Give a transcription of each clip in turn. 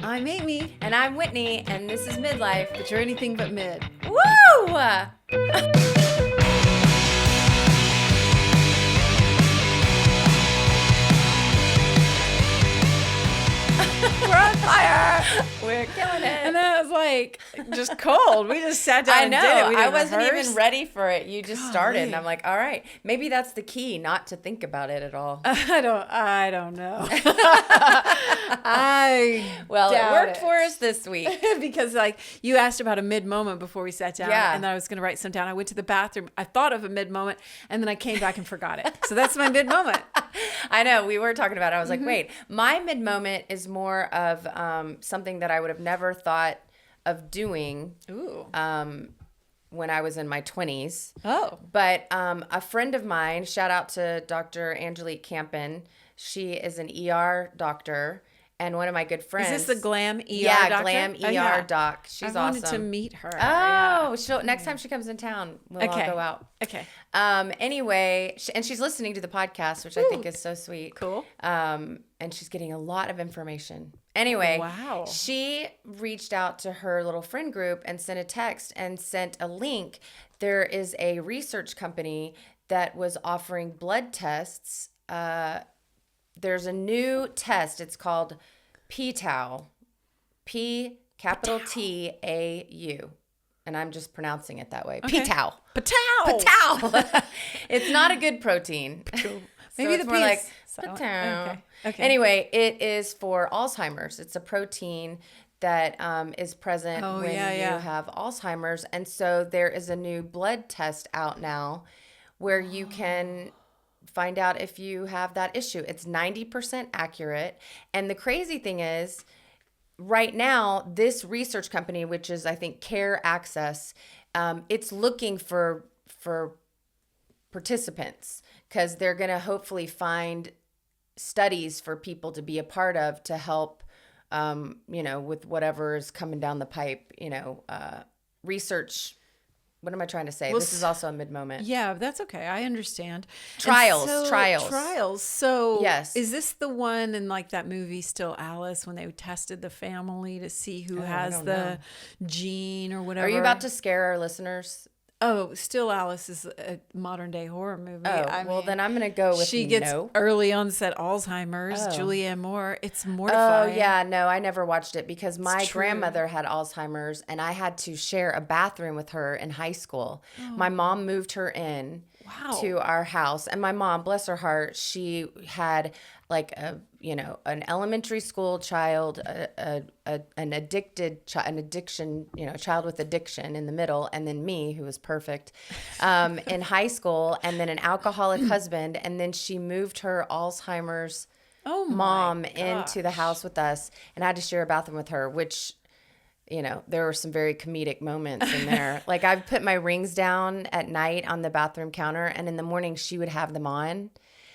I'm Amy, And I'm Whitney, and this is Midlife. but you're anything but mid. Woo! We're on fire! We're killing it. And that was like just cold. We just sat down I and did know. it. We I didn't wasn't rehearse. even ready for it. You just started, and Golly. I'm like, all right, maybe that's the key, not to think about it at all. I don't know. Well, it doubt worked for us this week. because like you asked about a mid moment before we sat down, Yeah. and then I was going to write some down. I went to the bathroom. I thought of a mid moment, and then I came back and forgot it. So that's my mid moment. I know. We were talking about it. I was like, wait, my mid moment is more of something that I would have never thought of doing Ooh. when I was in my 20s. Oh. But a friend of mine, shout out to Dr. Angelique Campen. She is an ER doctor and one of my good friends. Is this the Glam ER Yeah, doctor? Glam Oh, ER yeah. doc. She's I wanted awesome. to meet her. Oh, next time she comes in town, we'll all go out. Okay. Anyway, and she's listening to the podcast, which I think is so sweet. Cool. And she's getting a lot of information. Anyway, Wow. she reached out to her little friend group and sent a text and sent a link. There is a research company that was offering blood tests. There's a new test. It's called Ptau. P capital T-A-U. And I'm just pronouncing it that way. Okay. Ptau. Ptau. Ptau. It's not a good protein. Maybe it's the more P like is silent. Ptau. Okay. Anyway, it is for Alzheimer's. It's a protein that is present when you have Alzheimer's. And so there is a new blood test out now where you can find out if you have that issue. It's 90% accurate. And the crazy thing is, right now, this research company, which is, I think, Care Access, it's looking for participants because they're going to hopefully find studies for people to be a part of to help, with whatever is coming down the pipe, research. What am I trying to say? Well, This is also a mid moment. Yeah, that's okay. I understand. Trials. So Yes. Is this the one in like that movie Still Alice when they tested the family to see who has don't the know. gene or whatever? Are you about to scare our listeners? Oh, Still Alice is a modern day horror movie. Oh, then I'm going to go with she gets no. early onset Alzheimer's. Oh. Julianne Moore. It's Oh, mortifying. yeah. No, I never watched it because my true. grandmother had Alzheimer's and I had to share a bathroom with her in high school. My mom moved her in to our house. And my mom, bless her heart, she had like an elementary school child, an addicted an addiction, child with addiction in the middle, and then me, who was perfect, in high school, and then an alcoholic husband, and then she moved her Alzheimer's mom into the house with us, and I had to share a bathroom with her, which, there were some very comedic moments in there. Like I put my rings down at night on the bathroom counter, and in the morning she would have them on.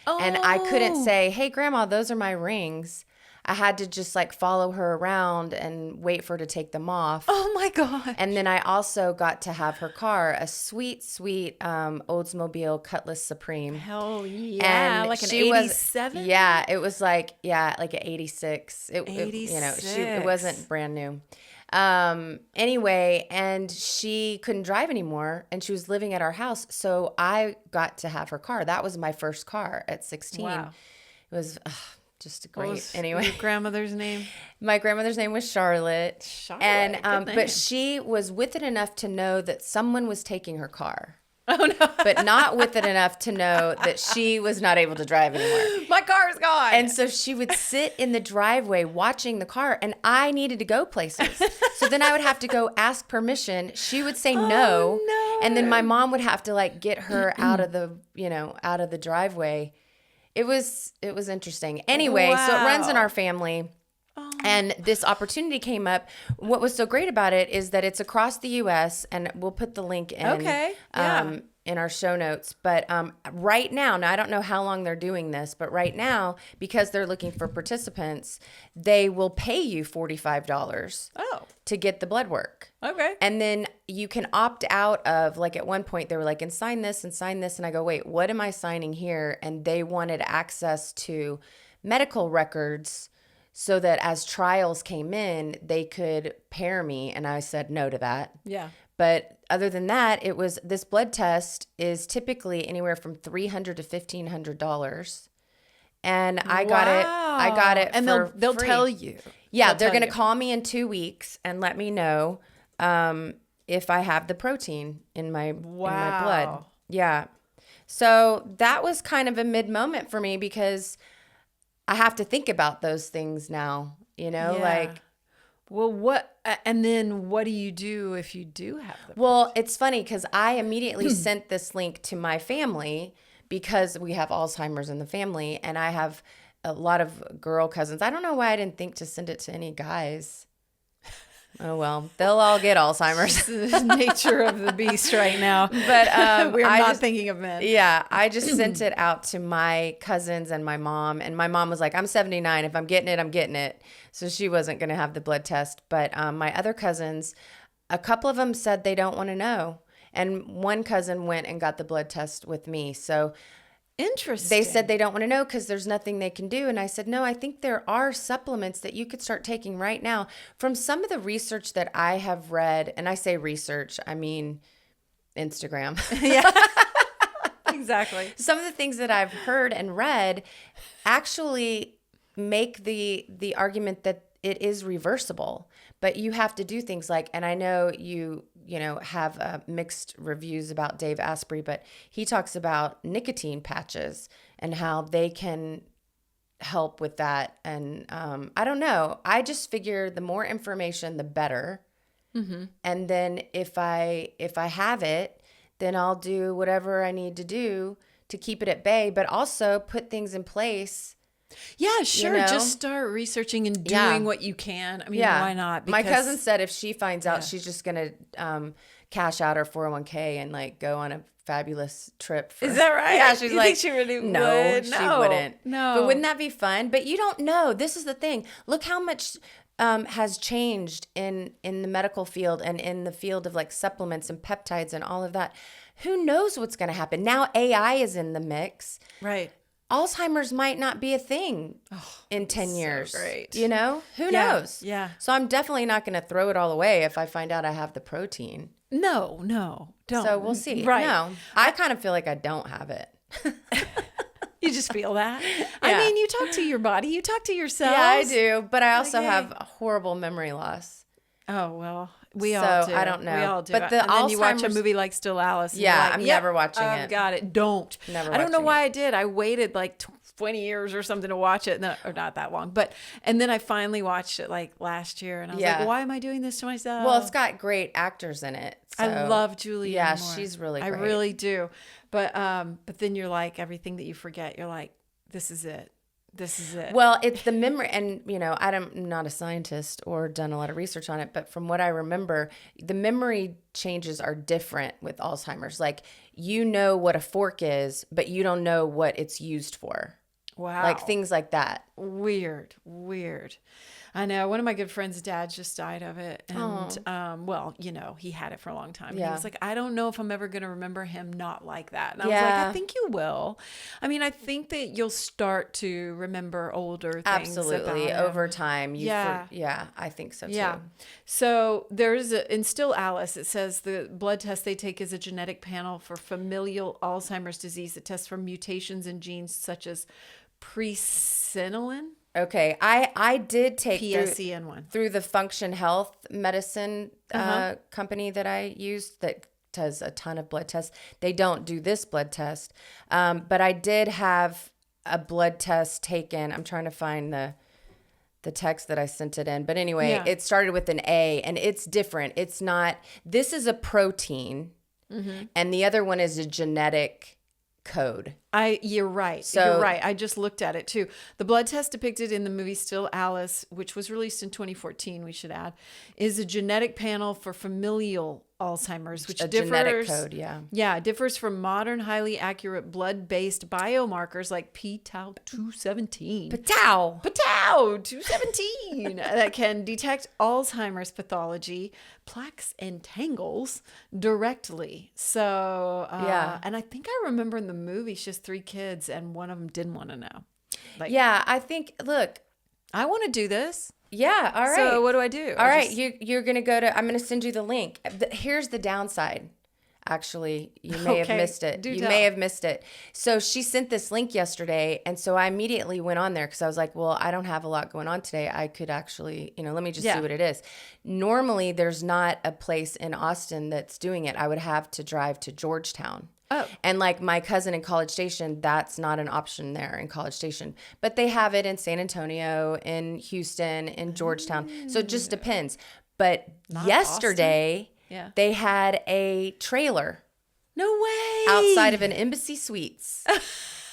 And I couldn't say, hey, Grandma, those are my rings. I had to just like follow her around and wait for her to take them off. Oh, my God. And then I also got to have her car, a sweet, sweet Oldsmobile Cutlass Supreme. Hell yeah. And like an she was- 87? Yeah, it was like an 86. It 86. it wasn't brand new. Anyway, and she couldn't drive anymore and she was living at our house. So I got to have her car. That was my first car at 16. Wow. It was just What great. was Anyway, your grandmother's name? my grandmother's name was Charlotte. Charlotte, And, good name. but she was with it enough to know that someone was taking her car. Oh, no. But not with it enough to know that she was not able to drive anymore. My car's gone. And so she would sit in the driveway watching the car, and I needed to go places. So then I would have to go ask permission. She would say no. no. And then my mom would have to like get her out of the driveway. It was interesting. Anyway, so it runs in our family. And this opportunity came up. What was so great about it is that it's across the U.S., and we'll put the link in. Okay, yeah. In our show notes. But right now, I don't know how long they're doing this, but right now, because they're looking for participants, they will pay you $45 to get the blood work. Okay. And then you can opt out of, like at one point, they were like, and sign this. And I go, wait, what am I signing here? And they wanted access to medical records so that as trials came in, they could pair me. And I said no to that. Yeah. But other than that, it was, this blood test is typically anywhere from $300 to $1,500. And I got it and for they'll free. tell you. Yeah, They'll they're tell going to you. call me in 2 weeks and let me know if I have the protein in my blood. Yeah. So that was kind of a mid moment for me because I have to think about those things now, like. Well, and then what do you do if you do have the Well, it's funny because I immediately sent this link to my family because we have Alzheimer's in the family and I have a lot of girl cousins. I don't know why I didn't think to send it to any guys. Oh, well, they'll all get Alzheimer's. the nature of the beast right now. But we're not thinking of men. Yeah, I just sent it out to my cousins and my mom. And my mom was like, I'm 79. If I'm getting it, I'm getting it. So she wasn't going to have the blood test. But my other cousins, a couple of them said they don't want to know. And one cousin went and got the blood test with me. So interesting. They said they don't want to know because there's nothing they can do. And I said, no, I think there are supplements that you could start taking right now. From some of the research that I have read, and I say research, I mean Instagram. Yeah, exactly. Some of the things that I've heard and read actually make the argument that it is reversible, but you have to do things like, and I know you have mixed reviews about Dave Asprey, but he talks about nicotine patches and how they can help with that. And I don't know. I just figure the more information, the better. Mm-hmm. And then if I have it, then I'll do whatever I need to do to keep it at bay, but also put things in place. Yeah, sure. Just start researching and doing what you can. I mean, why not? Because my cousin said if she finds out, she's just going to cash out her 401k and like go on a fabulous trip. Is that right? Yeah, she's you like, think she really no, would? she wouldn't. No. But wouldn't that be fun? But you don't know. This is the thing. Look how much has changed in the medical field and in the field of like supplements and peptides and all of that. Who knows what's going to happen? Now AI is in the mix. Right. Alzheimer's might not be a thing in 10 years. So great. Who knows? Yeah. So I'm definitely not going to throw it all away if I find out I have the protein. No, don't. So we'll see. Right. No, I kind of feel like I don't have it. You just feel that. Yeah. I mean, you talk to your body, you talk to yourself. Yeah, I do. But I also have horrible memory loss. Oh, well, we all do. I don't know. We all do. But and then you watch a movie like Still Alice. And you're like, I'm never watching it. I've got it. Don't. Never I don't know watching why it. I did. I waited like 20 years or something to watch it. No, or not that long. And then I finally watched it like last year. And I was like, why am I doing this to myself? Well, it's got great actors in it. So. I love Julie. Yeah, Moore. she's really great. I really do. But then you're like, everything that you forget, you're like, this is it. This is it. Well, it's the memory, and I'm not a scientist or done a lot of research on it, but from what I remember, the memory changes are different with Alzheimer's. Like, you know what a fork is, but you don't know what it's used for. Wow. Like things like that. Weird. I know. One of my good friends' dad just died of it. And, well, he had it for a long time. And he was like, I don't know if I'm ever going to remember him not like that. And I was like, I think you will. I mean, I think that you'll start to remember older things. Absolutely. About Over him. time. I think so too. Yeah. So there's in Still Alice, it says the blood test they take is a genetic panel for familial Alzheimer's disease that tests for mutations in genes such as presenilin. Okay, I did take PSEN1 through the Function Health Medicine company that I used that does a ton of blood tests. They don't do this blood test, but I did have a blood test taken. I'm trying to find the text that I sent it in. But anyway, it started with an A, and it's different. It's not, this is a protein, and the other one is a genetic code. You're right. You're right. I just looked at it too. The blood test depicted in the movie Still Alice, which was released in 2014, we should add, is a genetic panel for familial Alzheimer's, which differs. Genetic code, yeah. Yeah, it differs from modern, highly accurate blood-based biomarkers like Ptau 217. Ptau 217 that can detect Alzheimer's pathology, plaques and tangles directly. So, and I think I remember in the movie she has 3 kids and one of them didn't want to know. I think, look, I want to do this. Yeah. All right. So what do I do? All right. You're going to go to, I'm going to send you the link. Here's the downside. Actually, you may have missed it. May have missed it. So she sent this link yesterday. And so I immediately went on there because I was like, well, I don't have a lot going on today. I could actually, let me just see what it is. Normally, there's not a place in Austin that's doing it. I would have to drive to Georgetown. Oh. And like my cousin in College Station, that's not an option there in College Station. But they have it in San Antonio, in Houston, in Georgetown. So it just depends. But yesterday... Yeah. They had a trailer. No way. Outside of an Embassy Suites.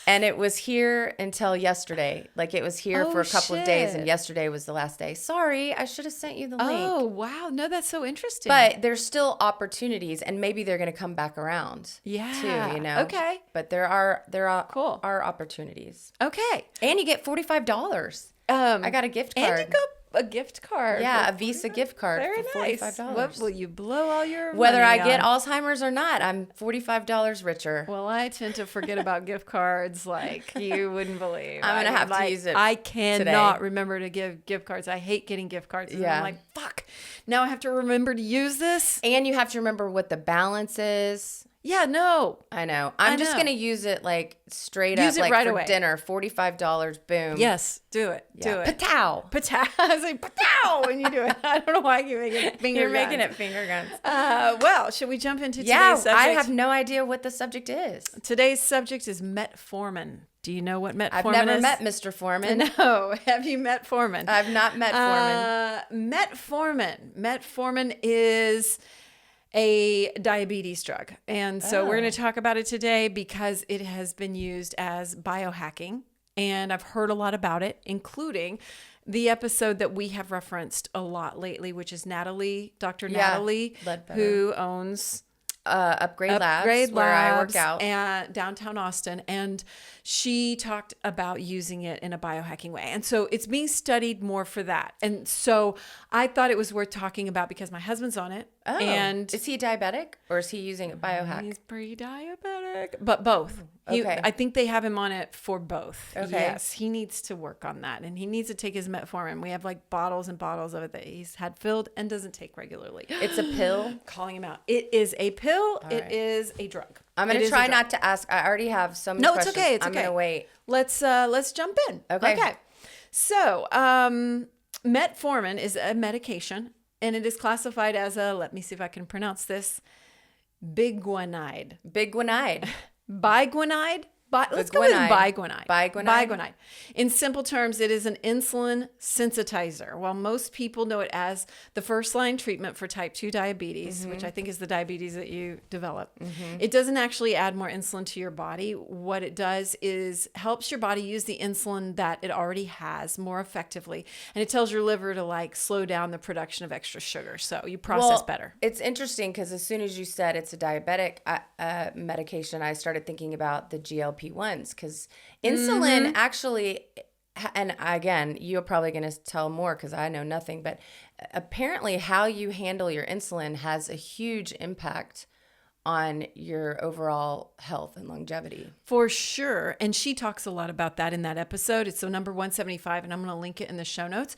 And it was here until yesterday. Like it was here for a couple of days, and yesterday was the last day. Sorry, I should have sent you the link. Oh, wow. No, that's so interesting. But there's still opportunities, and maybe they're going to come back around. Yeah. Too, Okay. But there are cool. are opportunities. Okay. And you get $45. I got a gift card. And you got a gift card. Yeah, a Visa gift card for $45. Nice. What will you blow all your Whether money I get on? Alzheimer's or not, I'm $45 richer. Well, I tend to forget about gift cards like you wouldn't believe. I'm going to have to use it I cannot remember to give gift cards. I hate getting gift cards. And I'm like, fuck. Now I have to remember to use this. And you have to remember what the balance is. Yeah, no. I know. I'm just going to use it like straight up, like right for away. Dinner, $45, boom. Yes, do it. Do it. Ptau. Ptau. I was like, Ptau when you do it. I don't know why you're making it finger You're guns. making it finger guns. Well, should we jump into today's subject? I have no idea what the subject is. Today's subject is Metformin. Do you know what Metformin is? I've never met Mr. Foreman. No. Have you met Foreman? I've not met Foreman. Metformin is a diabetes drug. And so we're going to talk about it today because it has been used as biohacking. And I've heard a lot about it, including the episode that we have referenced a lot lately, which is Dr. Natalie, who owns Upgrade Labs, where I work out at downtown Austin, and she talked about using it in a biohacking way, and so it's being studied more for that. And so I thought it was worth talking about because my husband's on it. Oh, and is he diabetic or is he using a biohack? He's pre-diabetic, but both. Okay. I think they have him on it for both. Okay. Yes, he needs to work on that, and he needs to take his metformin. We have like bottles and bottles of it that he's had filled and doesn't take regularly. It's a pill? Calling him out. It is a pill. It is a drug. I'm going to try not to ask. I already have so many questions. No, it's okay. It's I'm going to wait. Let's jump in. Okay. So, metformin is a medication, and it is classified as let me see if I can pronounce this, biguanide. Biguanide? Let's go with biguanide. Biguanide. In simple terms, it is an insulin sensitizer. While most people know it as the first line treatment for type 2 diabetes, which I think is the diabetes that you develop, it doesn't actually add more insulin to your body. What it does is helps your body use the insulin that it already has more effectively. And it tells your liver to like slow down the production of extra sugar. So you process better. It's interesting because as soon as you said it's a diabetic medication, I started thinking about the GLP-1s because insulin actually, and again, you're probably going to tell more because I know nothing, but apparently how you handle your insulin has a huge impact on your overall health and longevity. For sure. And she talks a lot about that in that episode. It's so number 175, and I'm going to link it in the show notes.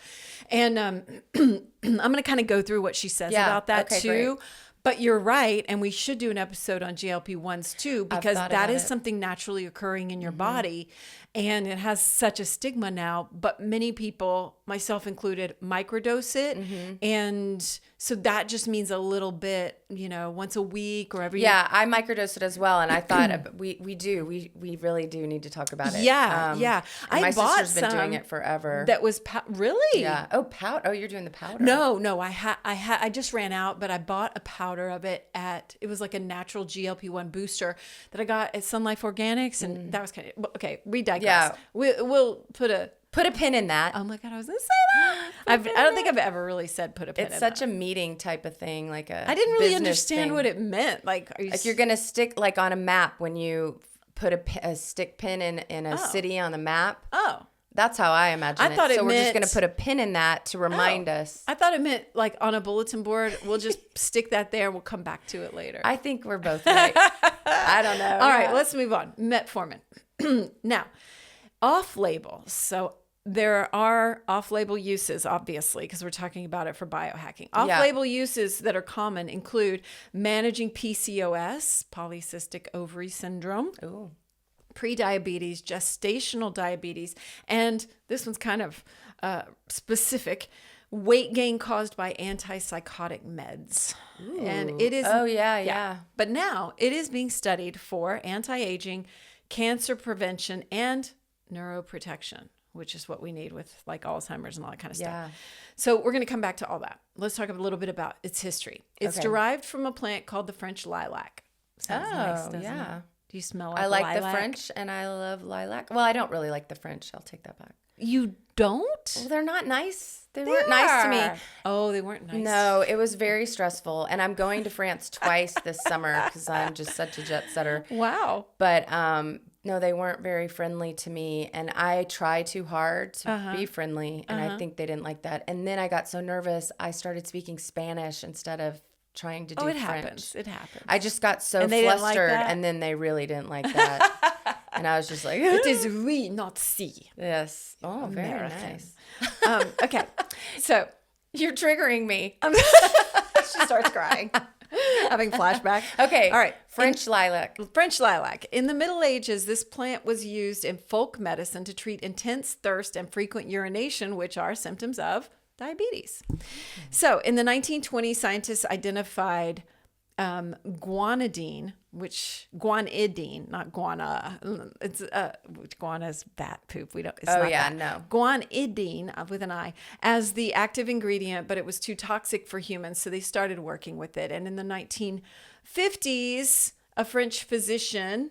And I'm going to kind of go through what she says about that too. Great. But you're right, and we should do an episode on GLP-1s too, because that is something naturally occurring in your body, and it has such a stigma now. But many people, myself included, microdose it, and so that just means a little bit, once a week or every. Yeah, I microdose it as well, and I thought we really do need to talk about it. Yeah. My sister's been doing it forever. That was really. Yeah. Oh, powder. Oh, you're doing the powder. No. I just ran out, but I bought a powder of it it was like a natural GLP-1 booster that I got at Sun Life Organics, and that was kind of okay. We digress. Yeah, we'll put a pin in that. Oh my God, I was gonna say that. I don't think I've ever really said put a pin in that. It's such a meeting type of thing, like a. I didn't really understand what it meant. Like, you're gonna stick like on a map when you put a stick pin in a city on the map. Oh. That's how I imagine it. So we're just going to put a pin in that to remind us. I thought it meant like on a bulletin board. We'll just stick that there and we'll come back to it later. I think we're both right. I don't know. All right, let's move on. Metformin. Now, off-label. So there are off-label uses, obviously, because we're talking about it for biohacking. Off-label uses that are common include managing PCOS, polycystic ovary syndrome, prediabetes, gestational diabetes, and this one's kind of specific, weight gain caused by antipsychotic meds. Ooh. And it is... Oh, yeah. But now it is being studied for anti-aging, cancer prevention, and neuroprotection, which is what we need with like Alzheimer's and all that kind of stuff. Yeah. So we're going to come back to all that. Let's talk a little bit about its history. It's derived from a plant called the French lilac. Sounds nice, doesn't it? Do you smell like I like lilac? the French and I love lilac. Well, I don't really like the French. I'll take that back. You don't? Well, they're not nice. They weren't nice to me. Oh, they weren't nice. No, it was very stressful. And I'm going to France twice this summer because I'm just such a jet setter. Wow. But no, they weren't very friendly to me. And I try too hard to be friendly. And I think they didn't like that. And then I got so nervous, I started speaking Spanish instead of trying to do French. Happens. It happens. I just got so flustered. And then they really didn't like that. And I was just like, it is we, not see. Yes. Oh, very nice. Okay. So you're triggering me. She starts crying. Having flashback. Okay. All right. French lilac. French lilac. In the Middle Ages, this plant was used in folk medicine to treat intense thirst and frequent urination, which are symptoms of diabetes. So in the 1920s, scientists identified guanidine, not guana. It's guana's bat poop. We don't. It's not that. No. Guanidine with an I as the active ingredient, but it was too toxic for humans, so they started working with it. And in the 1950s, a French physician,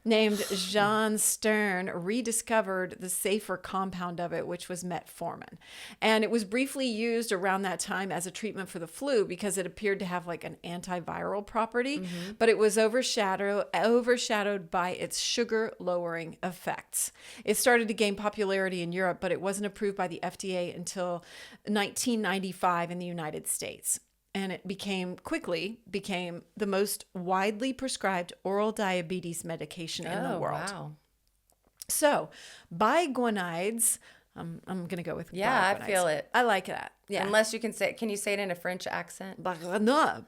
named Jean Stern rediscovered the safer compound of it, which was metformin. And it was briefly used around that time as a treatment for the flu because it appeared to have like an antiviral property, but it was overshadowed by its sugar-lowering effects. It started to gain popularity in Europe, but it wasn't approved by the FDA until 1995 in the United States. And it quickly became the most widely prescribed oral diabetes medication in the world. Wow. So, biguanides, I'm going to go with biguanides. I feel it. I like that. Yeah. Unless you can you say it in a French accent? Biguanide.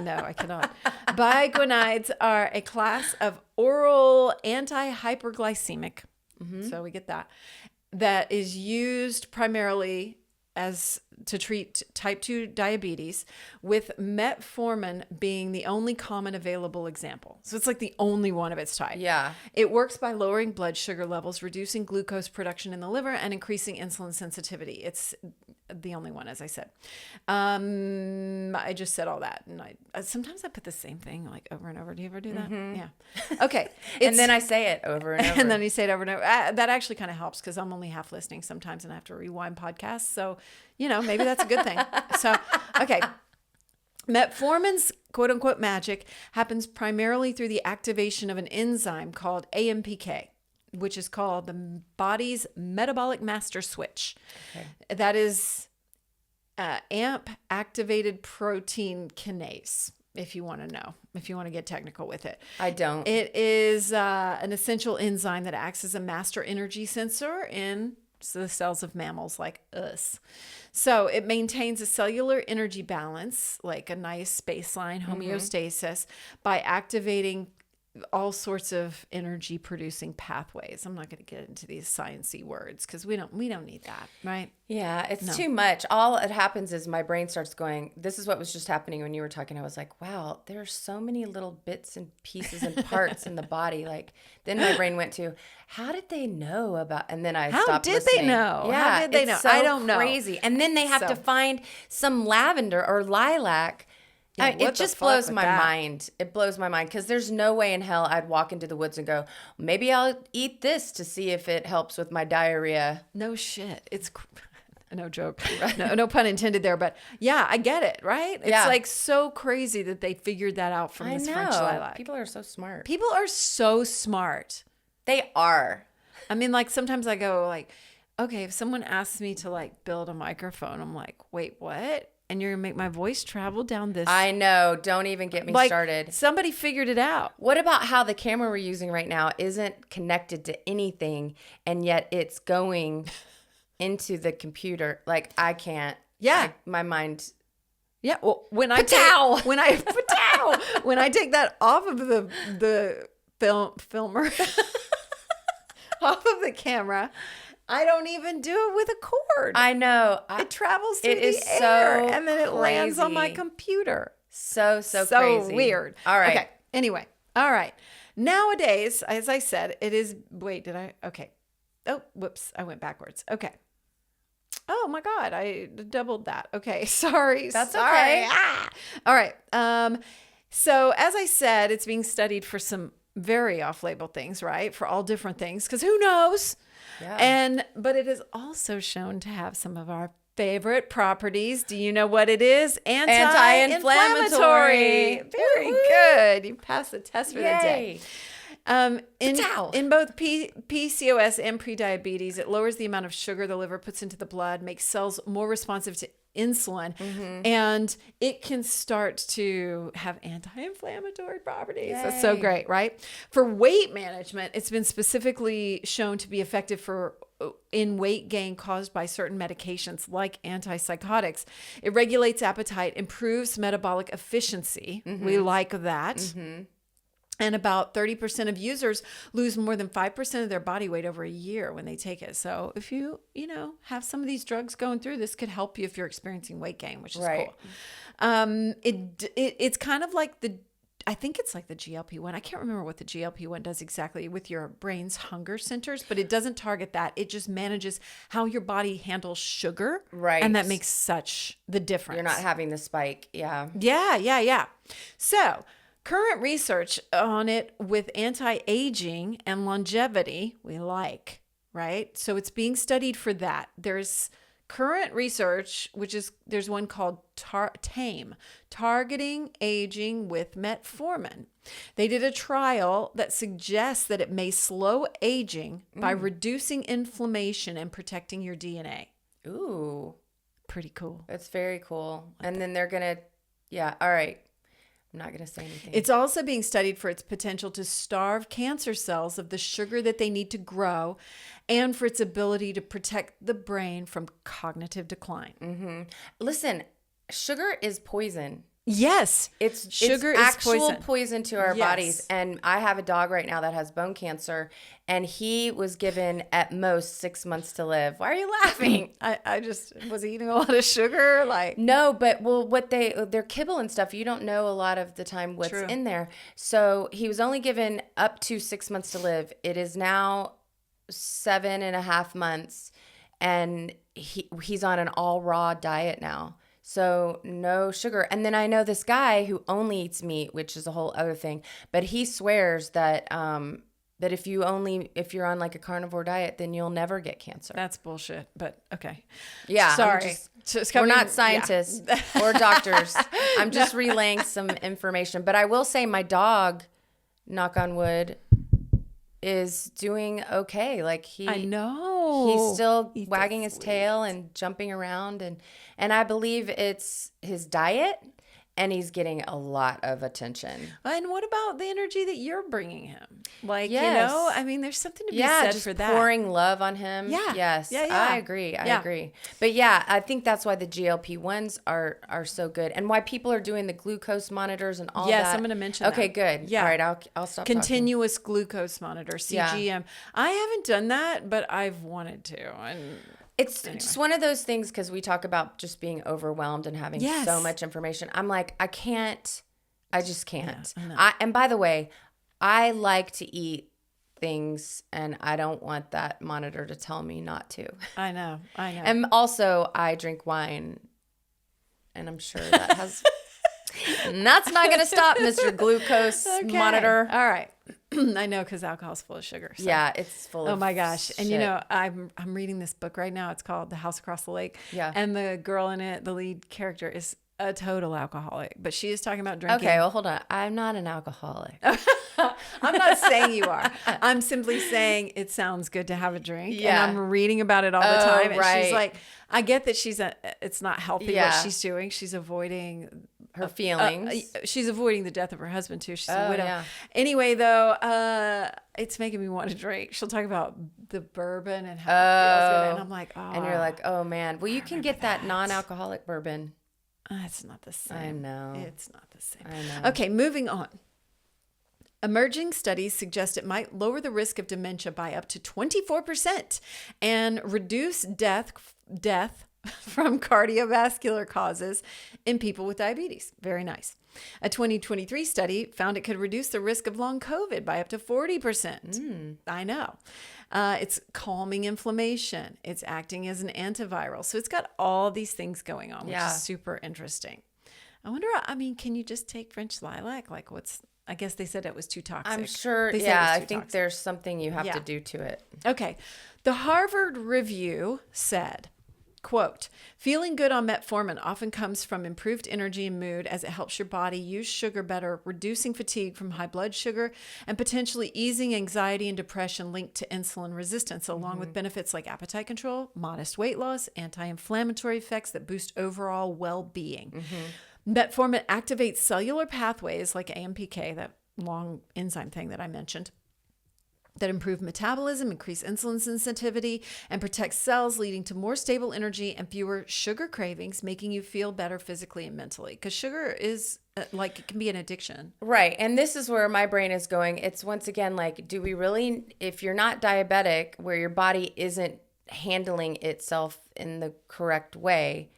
No, I cannot. Biguanides are a class of oral anti-hyperglycemic. So we get that is used primarily to treat type 2 diabetes, with metformin being the only common available example. So it's like the only one of its type. Yeah. It works by lowering blood sugar levels, reducing glucose production in the liver, and increasing insulin sensitivity. It's the only one, as I said. I just said all that. And sometimes I put the same thing like over and over. Do you ever do that? Yeah. Okay. And then I say it over and over. And then you say it over and over. That actually kind of helps because I'm only half listening sometimes and I have to rewind podcasts. So, maybe that's a good thing. So, okay. Metformin's quote unquote magic happens primarily through the activation of an enzyme called AMPK, which is called the body's metabolic master switch. Okay. That is AMP activated protein kinase, if you want to know, if you want to get technical with it. I don't. It is an essential enzyme that acts as a master energy sensor in the cells of mammals like us. So it maintains a cellular energy balance, like a nice baseline homeostasis, by activating all sorts of energy producing pathways. I'm not going to get into these sciencey words because we don't need that, right? Yeah, it's too much. All it happens is my brain starts going, this is what was just happening when you were talking. I was like, wow, there are so many little bits and pieces and parts in the body. Like, then my brain went to, how did they know about, and then I stopped listening. How did they know? Yeah, how did they know? So I don't know. Crazy. And then they have to find some lavender or lilac. Yeah, it just blows my mind. It blows my mind because there's no way in hell I'd walk into the woods and go, maybe I'll eat this to see if it helps with my diarrhea. No shit. It's no joke. No pun intended there. But yeah, I get it, right? It's like so crazy that they figured that out from this French lilac. People are so smart. People are so smart. They are. I mean, like sometimes I go like, okay, if someone asks me to like build a microphone, I'm like, wait, what? and you're going to make my voice travel down this. I know. Don't even get me started. Somebody figured it out. What about how the camera we're using right now isn't connected to anything, and yet it's going into the computer? Like, I can't. Yeah. My mind. Yeah. Well, when I Ptau! when I take that off of the filmer, off of the camera, I don't even do it with a cord. I know. It travels through the air, so and then it lands on my computer. So crazy. Weird. All right. Okay. Anyway. All right. Nowadays, as I said, it is. Wait, did I? Okay. Oh, whoops. I went backwards. Okay. Oh my God. I doubled that. Okay. Sorry. That's sorry. okay. All right. So as I said, it's being studied for some very off-label things, right? For all different things, because who knows? Yeah. But it is also shown to have some of our favorite properties. Do you know what it is? Anti-inflammatory. Very good. You passed the test for the day. In both PCOS and prediabetes, it lowers the amount of sugar the liver puts into the blood, makes cells more responsive to insulin, and it can start to have anti-inflammatory properties. Yay. That's so great, right? For weight management, it's been specifically shown to be effective in weight gain caused by certain medications like antipsychotics. It regulates appetite, improves metabolic efficiency. We like that. And about 30% of users lose more than 5% of their body weight over a year when they take it. So if you have some of these drugs going through, this could help you if you're experiencing weight gain, which is cool. It's kind of like I think it's like the GLP-1. I can't remember what the GLP-1 does exactly with your brain's hunger centers, but it doesn't target that. It just manages how your body handles sugar. Right. And that makes such the difference. You're not having the spike. Yeah. Yeah. So current research on it with anti-aging and longevity, we like, right? So it's being studied for that. There's current research, there's one called TAME, Targeting Aging with Metformin. They did a trial that suggests that it may slow aging by reducing inflammation and protecting your DNA. Ooh. Pretty cool. That's very cool. And then they're going to, all right. I'm not going to say anything. It's also being studied for its potential to starve cancer cells of the sugar that they need to grow and for its ability to protect the brain from cognitive decline. Listen, sugar is poison. Yes. Sugar is actual poison to our bodies. And I have a dog right now that has bone cancer, and he was given at most 6 months to live. Why are you laughing? I just was eating a lot of sugar. No, but what their kibble and stuff, you don't know a lot of the time what's in there. So he was only given up to 6 months to live. It is now 7.5 months, and he's on an all raw diet now. So no sugar. And then I know this guy who only eats meat, which is a whole other thing. But he swears that that if you're on like a carnivore diet, then you'll never get cancer. That's bullshit. But okay. Yeah. Sorry. We're not scientists or doctors. I'm just relaying some information. But I will say my dog, knock on wood, is doing okay. Like I know. He's still wagging his tail and jumping around, and I believe it's his diet, and he's getting a lot of attention. And what about the energy that you're bringing him? Yes. I mean, there's something to be said just for that. Pouring love on him. Yeah. Yes. Yeah. I agree. I agree. But I think that's why the GLP-1s are so good, and why people are doing the glucose monitors and all that. Yes, I'm going to mention that. Okay, good. Yeah. All right, I'll stop Continuous glucose monitor, CGM. Yeah. I haven't done that, but I've wanted to. And it's just one of those things, because we talk about just being overwhelmed and having so much information. I'm like, I just can't. Yeah, and by the way, I like to eat things, and I don't want that monitor to tell me not to. I know. And also, I drink wine, and I'm sure that has... And that's not going to stop, Mr. Glucose Monitor. All right. I know, because alcohol's full of sugar. So. Yeah, it's full of Oh my gosh. shit. And I'm reading this book right now. It's called The House Across the Lake. Yeah. And the girl in it, the lead character, is a total alcoholic. But she is talking about drinking. Okay, well, hold on. I'm not an alcoholic. I'm not saying you are. I'm simply saying it sounds good to have a drink. Yeah. And I'm reading about it all the time. And she's like, I get that it's not healthy what she's doing. She's avoiding her feelings. She's avoiding the death of her husband too. She's a widow. Yeah. Anyway, though, it's making me want to drink. She'll talk about the bourbon and how it feels good. And I'm like, oh. And you're like, oh man. Well, you can get that non-alcoholic bourbon. It's not the same. I know. It's not the same. I know. Okay, moving on. Emerging studies suggest it might lower the risk of dementia by up to 24% and reduce death from cardiovascular causes in people with diabetes. Very nice. A 2023 study found it could reduce the risk of long COVID by up to 40%. I know. It's calming inflammation. It's acting as an antiviral. So it's got all these things going on, which is super interesting. I wonder, can you just take French lilac? Like I guess they said it was too toxic. I'm sure. I think there's something you have to do to it. Okay. The Harvard Review said, quote, feeling good on metformin often comes from improved energy and mood as it helps your body use sugar better, reducing fatigue from high blood sugar, and potentially easing anxiety and depression linked to insulin resistance, along with benefits like appetite control, modest weight loss, anti-inflammatory effects that boost overall well-being. Metformin activates cellular pathways like AMPK, that long enzyme thing that I mentioned, that improve metabolism, increase insulin sensitivity, and protect cells, leading to more stable energy and fewer sugar cravings, making you feel better physically and mentally. Because sugar is it can be an addiction. Right. And this is where my brain is going. It's once again, do we really, if you're not diabetic, where your body isn't handling itself in the correct way,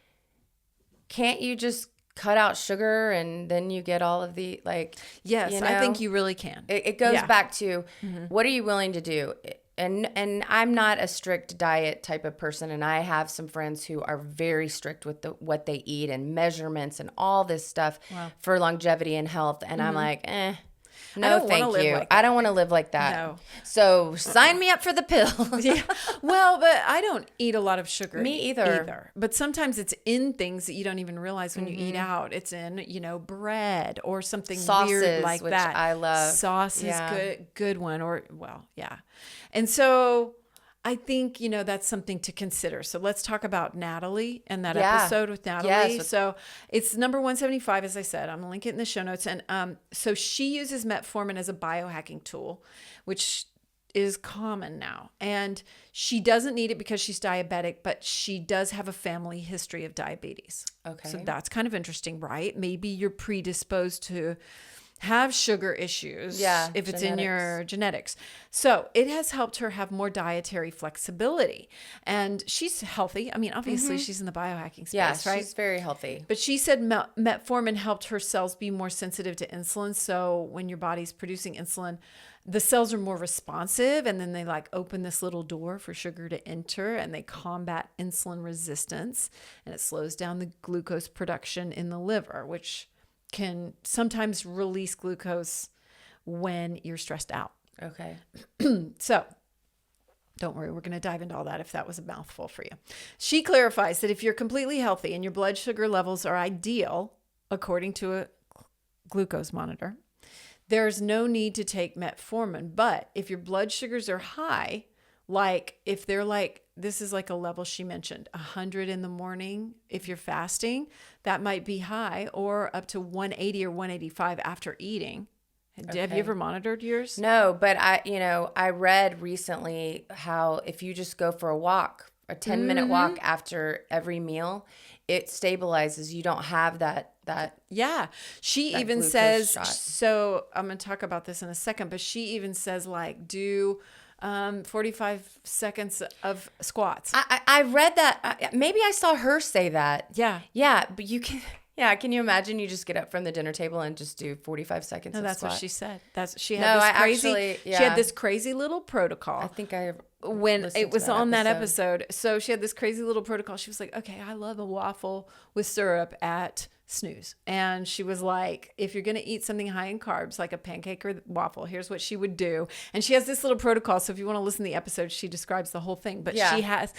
can't you just cut out sugar and then you get all of the yes, I think you really can. It goes back to what are you willing to do? And I'm not a strict diet type of person, and I have some friends who are very strict with what they eat and measurements and all this stuff for longevity and health, and I'm like, no, thank you. I don't want to live like that. No. So sign me up for the pill. Yeah. Well, but I don't eat a lot of sugar. Me either. But sometimes it's in things that you don't even realize when you eat out. It's in, bread or something weird like which that. I love. Sauce is good one. And so I think, that's something to consider. So let's talk about Natalie and that episode with Natalie. Yes. So it's number 175, as I said. I'm going to link it in the show notes. And so she uses metformin as a biohacking tool, which is common now. And she doesn't need it because she's diabetic, but she does have a family history of diabetes. Okay. So that's kind of interesting, right? Maybe you're predisposed to have sugar issues if it's in your genetics. So it has helped her have more dietary flexibility. And she's healthy. Obviously she's in the biohacking space, right? She's very healthy. But she said metformin helped her cells be more sensitive to insulin. So when your body's producing insulin, the cells are more responsive, and then they open this little door for sugar to enter, and they combat insulin resistance, and it slows down the glucose production in the liver, which can sometimes release glucose when you're stressed out. Okay. So don't worry, we're going to dive into all that if that was a mouthful for you. She clarifies that if you're completely healthy and your blood sugar levels are ideal, according to a glucose monitor, there's no need to take metformin. But if your blood sugars are high, if they're this is a level she mentioned, 100 in the morning, if you're fasting, that might be high, or up to 180 or 185 after eating. Okay. Have you ever monitored yours? No, but I read recently how if you just go for a walk, a 10-minute walk after every meal, it stabilizes. You don't have that. Yeah. She even says, so I'm going to talk about this in a second, but she even says do 45 seconds of squats. I read that. Maybe I saw her say that. Yeah. Yeah. But you can, can you imagine you just get up from the dinner table and just do 45 seconds of that's squat? What she said. She had this crazy little protocol. I think when it was on that episode. So she had this crazy little protocol. She was like, okay, I love a waffle with syrup at Snooze. And she was like, if you're going to eat something high in carbs, like a pancake or waffle, here's what she would do. And she has this little protocol. So if you want to listen to the episode, she describes the whole thing. But she has,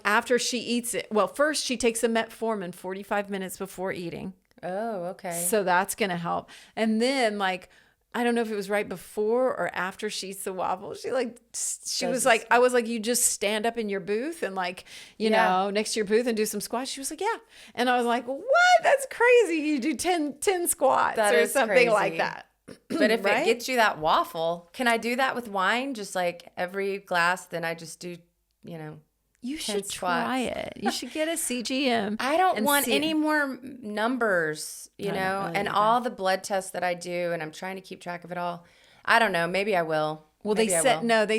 after she eats it, first she takes a metformin 45 minutes before eating. Oh, okay. So that's going to help. And then I don't know if it was right before or after she eats the waffle. She was like, I was like, you just stand up in your booth and like, you know, next to your booth and do some squats. She was like, yeah. And I was like, what? That's crazy. You do 10 squats or something crazy. Like that. But if it gets you that waffle, can I do that with wine? Just like every glass, then I just do, you know, you should try it. You should get a CGM. I don't want any more numbers, you know, really and all the blood tests that I do, and I'm trying to keep track of it all. I don't know. Maybe I will. Well, they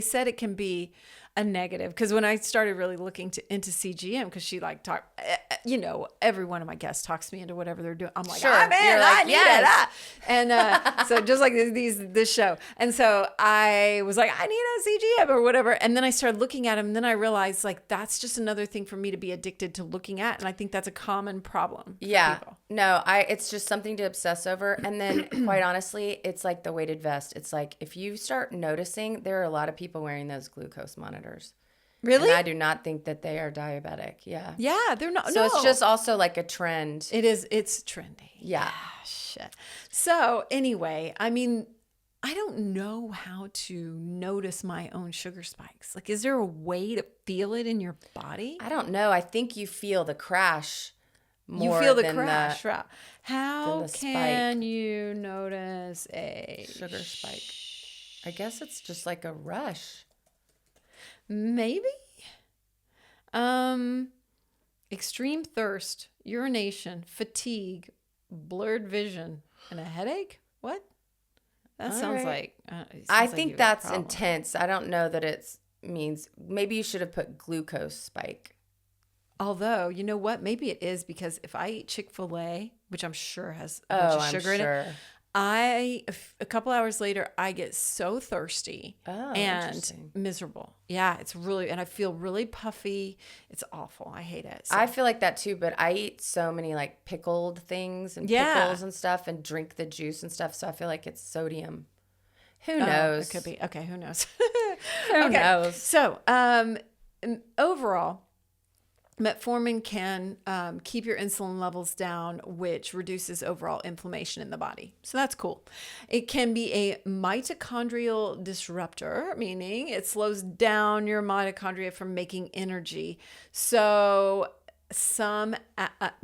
said it can be a negative, because when I started really looking into CGM, because she like talked, you know, every one of my guests talks me into whatever they're doing. I'm like, sure. I'm in, I need it. And so just like this show. And so I was like, I need a CGM or whatever. And then I started looking at them. And then I realized like, that's just another thing for me to be addicted to looking at. And I think that's a common problem. Yeah. People. No, it's just something to obsess over. And then quite honestly, it's like the weighted vest. It's like, if you start noticing, there are a lot of people wearing those glucose monitors. Really? And I do not think that they are diabetic. Yeah. Yeah, they're not. So it's just also like a trend. It is. It's trendy. Yeah. Shit. So anyway, I mean, I don't know how to notice my own sugar spikes. Like, is there a way to feel it in your body? I don't know. I think you feel the crash more. You feel the than crash, right? How can you notice a sugar spike? I guess it's just like a rush. Maybe. Extreme thirst, urination, fatigue, blurred vision, and a headache? What? That sounds like... I think that's intense. I don't know that it means... Maybe you should have put glucose spike. Although, you know what? Maybe it is, because if I eat Chick-fil-A, which I'm sure has a bunch of sugar in it, a couple hours later, I get so thirsty and miserable. Yeah, it's really, and I feel really puffy. It's awful. I hate it. So. I feel like that too, but I eat so many like pickled things and pickles and stuff and drink the juice and stuff. So I feel like it's sodium. Who knows? It could be. Okay, who knows? Who knows? So, overall, Metformin can keep your insulin levels down, which reduces overall inflammation in the body. So that's cool. It can be a mitochondrial disruptor, meaning it slows down your mitochondria from making energy. So some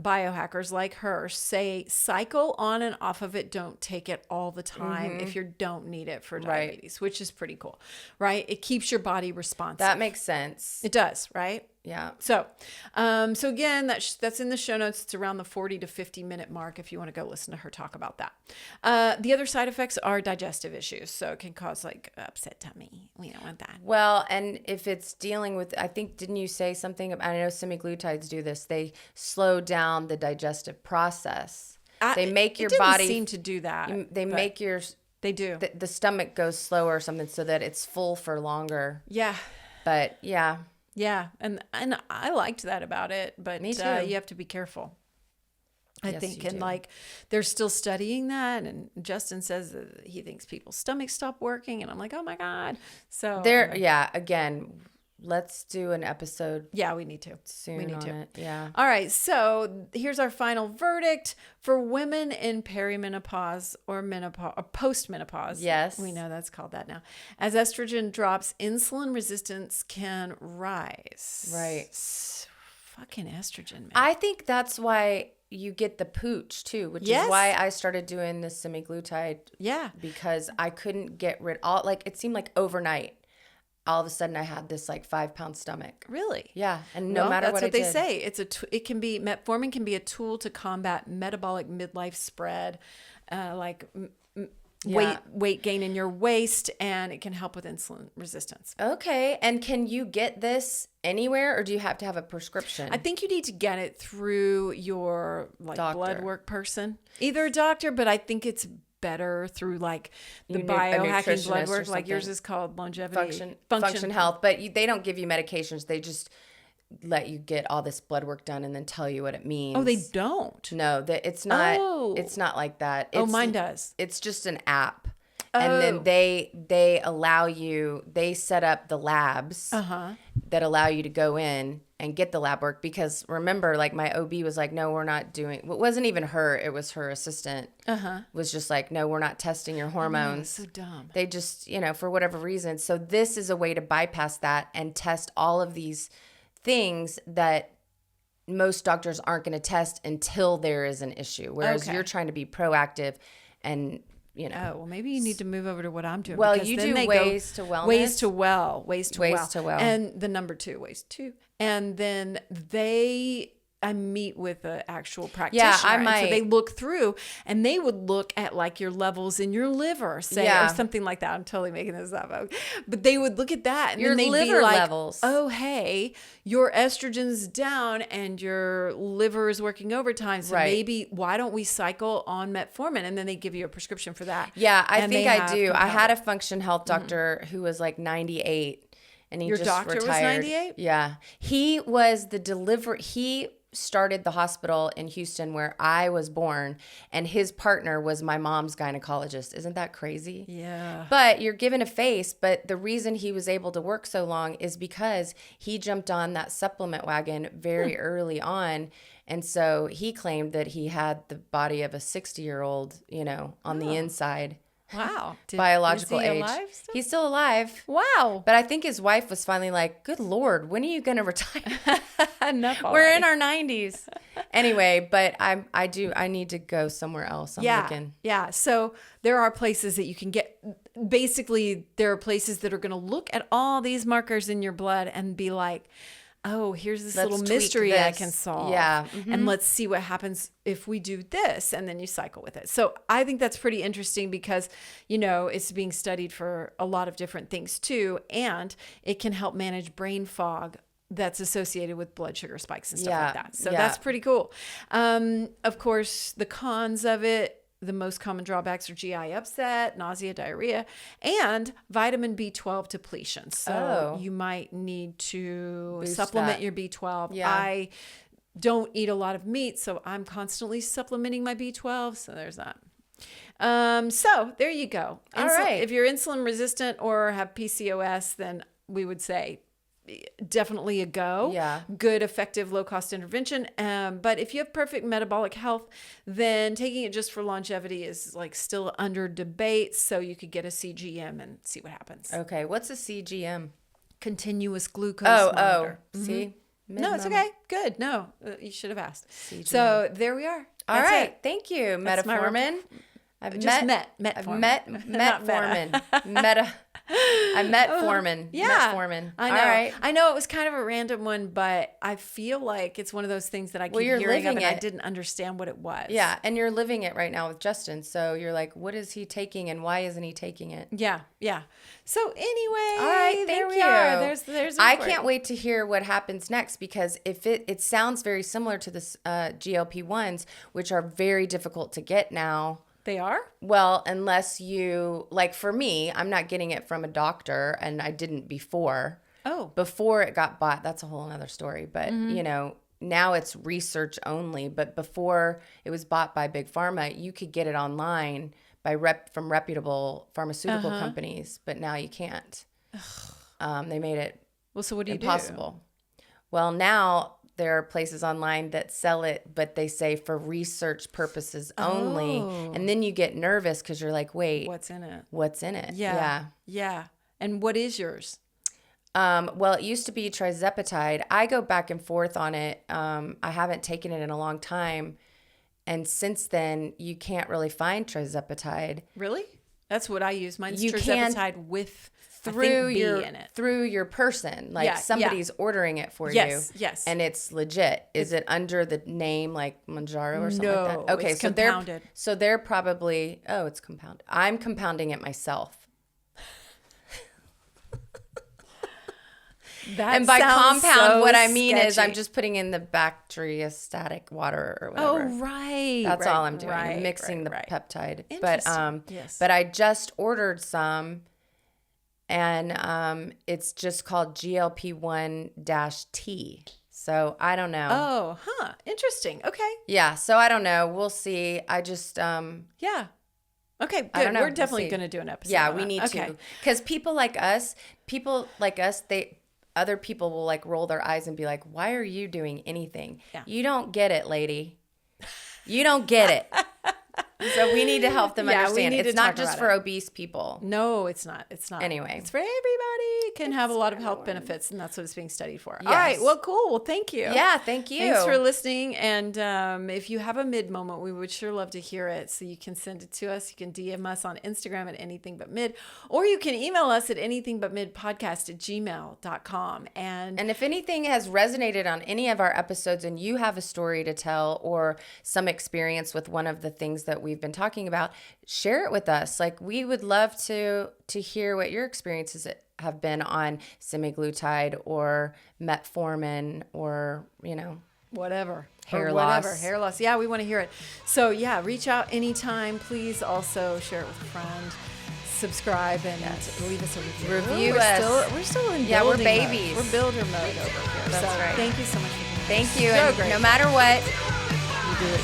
biohackers like her say cycle on and off of it. Don't take it all the time if you don't need it for diabetes, which is pretty cool, right? It keeps your body responsive. That makes sense. It does, right? Yeah. So again, that's in the show notes. It's around the 40 to 50 minute mark if you want to go listen to her talk about that. The other side effects are digestive issues. So it can cause like upset tummy. We don't want that. Well, and if it's dealing with, I think, didn't you say something? I know semaglutides do this. They slow down the digestive process. They make your body. It seem to do that. They make your. They do. The stomach goes slower or something so that it's full for longer. Yeah. But yeah. Yeah, and I liked that about it, but me too. You have to be careful. I think, and like they're still studying that, and Justin says that he thinks people's stomachs stop working, and I'm like, oh my God. So again, let's do an episode. Yeah, we need to. Soon we need to. It. Yeah. All right, so here's our final verdict for women in perimenopause or menopause or postmenopause. Yes. We know that's called that now. As estrogen drops, insulin resistance can rise. Right. Fucking estrogen, man. I think that's why you get the pooch too, which is why I started doing the semaglutide. Yeah. Because I couldn't get rid it seemed like overnight. All of a sudden I had this like 5-pound stomach. Really? Yeah. And no matter what I did. That's what they say. Metformin can be a tool to combat metabolic midlife spread, weight gain in your waist, and it can help with insulin resistance. Okay. And can you get this anywhere, or do you have to have a prescription? I think you need to get it through your doctor. Blood work person. Either a doctor, but I think it's better through like the biohacking blood work, like yours is called longevity function health, but they don't give you medications. They just let you get all this blood work done and then tell you what it means. Oh, they don't? No, it's not. It's not like that. Mine does. It's just an app, and then they allow you. They set up the labs that allow you to go in and get the lab work, because remember, like my OB was like, no, we're not doing, it wasn't even her, it was her assistant, was just like, no, we're not testing your hormones. So dumb. They just, for whatever reason. So this is a way to bypass that and test all of these things that most doctors aren't going to test until there is an issue. Whereas you're trying to be proactive and, Oh, well, maybe you need to move over to what I'm doing. Well, you do ways to wellness. Ways to well. And the number 2, ways to. And then I meet with an actual practitioner. Yeah, I might. And so they look through, and they would look at like your levels in your liver, say, or something like that. I'm totally making this up. But they would look at that, and your then they'd liver be like, levels. oh, hey, your estrogen's down and your liver is working overtime. So maybe why don't we cycle on metformin? And then they give you a prescription for that. Yeah, I think I do. I had a function health doctor who was like 98, and he your just doctor retired. Was 98? Yeah. He was he started the hospital in Houston where I was born, and his partner was my mom's gynecologist. Isn't that crazy? Yeah. But you're given a face, but the reason he was able to work so long is because he jumped on that supplement wagon very early on. And so he claimed that he had the body of a 60-year-old, on the inside. Wow. Biological is he age. Alive still? He's still alive. Wow. But I think his wife was finally like, good Lord, when are you going to retire? Enough already. We're in our 90s. Anyway, but I need to go somewhere else. I'm looking. Yeah. So there are places that you can get, basically there are places that are going to look at all these markers in your blood and be like, oh, here's this little mystery I can solve. Yeah. And let's see what happens if we do this. And then you cycle with it. So I think that's pretty interesting because, it's being studied for a lot of different things too. And it can help manage brain fog that's associated with blood sugar spikes and stuff like that. So that's pretty cool. Of course, the cons of it, the most common drawbacks are GI upset, nausea, diarrhea, and vitamin B12 depletion. So you might need to supplement your B12. Yeah. I don't eat a lot of meat, so I'm constantly supplementing my B12. So there's that. So there you go. All right. If you're insulin resistant or have PCOS, then we would say definitely a go. Yeah. Good, effective, low-cost intervention. But if you have perfect metabolic health, then taking it just for longevity is like still under debate. So you could get a CGM and see what happens. Okay. What's a CGM? Continuous glucose monitor. See? No, it's okay. Good. No, you should have asked. CGM. So there we are. All That's right. it. Thank you. That's Metformin. I've met Metformin. I metformin. Yeah. Metformin. I know. All right. I know it was kind of a random one, but I feel like it's one of those things that I keep you're hearing of living and I it. didn't understand what it was. Yeah, and you're living it right now with Justin. So you're like, what is he taking and why isn't he taking it? Yeah. So anyway, all right, there thank we you. are. There's I can't wait to hear what happens next, because if it sounds very similar to this GLP-1s, which are very difficult to get now. They are? Well, unless you, like for me, I'm not getting it from a doctor, and I didn't before. Oh. Before it got bought, that's a whole other story. But, now it's research only. But before it was bought by Big Pharma, you could get it online from reputable pharmaceutical companies. But now you can't. They made it so what do you impossible. Well, now there are places online that sell it, but they say for research purposes only. And then you get nervous because you're like, wait. What's in it? Yeah. And what is yours? Well, it used to be trizepatide. I go back and forth on it. I haven't taken it in a long time. And since then, you can't really find trizepatide. Really? That's what I use. Mine's You trizepatide with through B in it. through your person, like somebody's ordering it for you. Yes. And it's legit. Is it under the name like Manjaro or something like that? Okay, it's so compounded. they're probably it's compounded. I'm compounding it myself. And by compound, what I mean is I'm just putting in the bacteriostatic water or whatever. Oh, right. That's all I'm doing. Right, I'm mixing the right. peptide. Interesting. But I just ordered some. And it's just called GLP-1-T. So I don't know. Oh, Interesting. Okay. Yeah. So I don't know. We'll see. I just Yeah. Okay, good. I don't know. We're definitely going to do an episode. Yeah, on we that. need to. Because people like us, other people will like roll their eyes and be like, why are you doing anything? Yeah. You don't get it, lady. You don't get it. So we need to help them understand. It's not just for obese people. No, it's not. It's not. Anyway. It's for everybody. It can have a lot of health benefits, and that's what it's being studied for. Yes. All right. Well, cool. Well, thank you. Yeah, thank you. Thanks for listening. And if you have a mid moment, we would sure love to hear it. So you can send it to us. You can DM us on Instagram at anythingbutmid, or you can email us at anythingbutmidpodcast@gmail.com. And if anything has resonated on any of our episodes and you have a story to tell or some experience with one of the things that we've been talking about, share it with us. Like, we would love to hear what your experiences have been on semaglutide or metformin or, whatever. Hair loss. Hair loss. Yeah, we want to hear it. So yeah, reach out anytime. Please also share it with a friend. Subscribe and leave us a review. Review us. We're still in we're babies. Mode. We're builder mode over here. That's right. Thank you so much for Thank you. So and great. No matter what, you do it.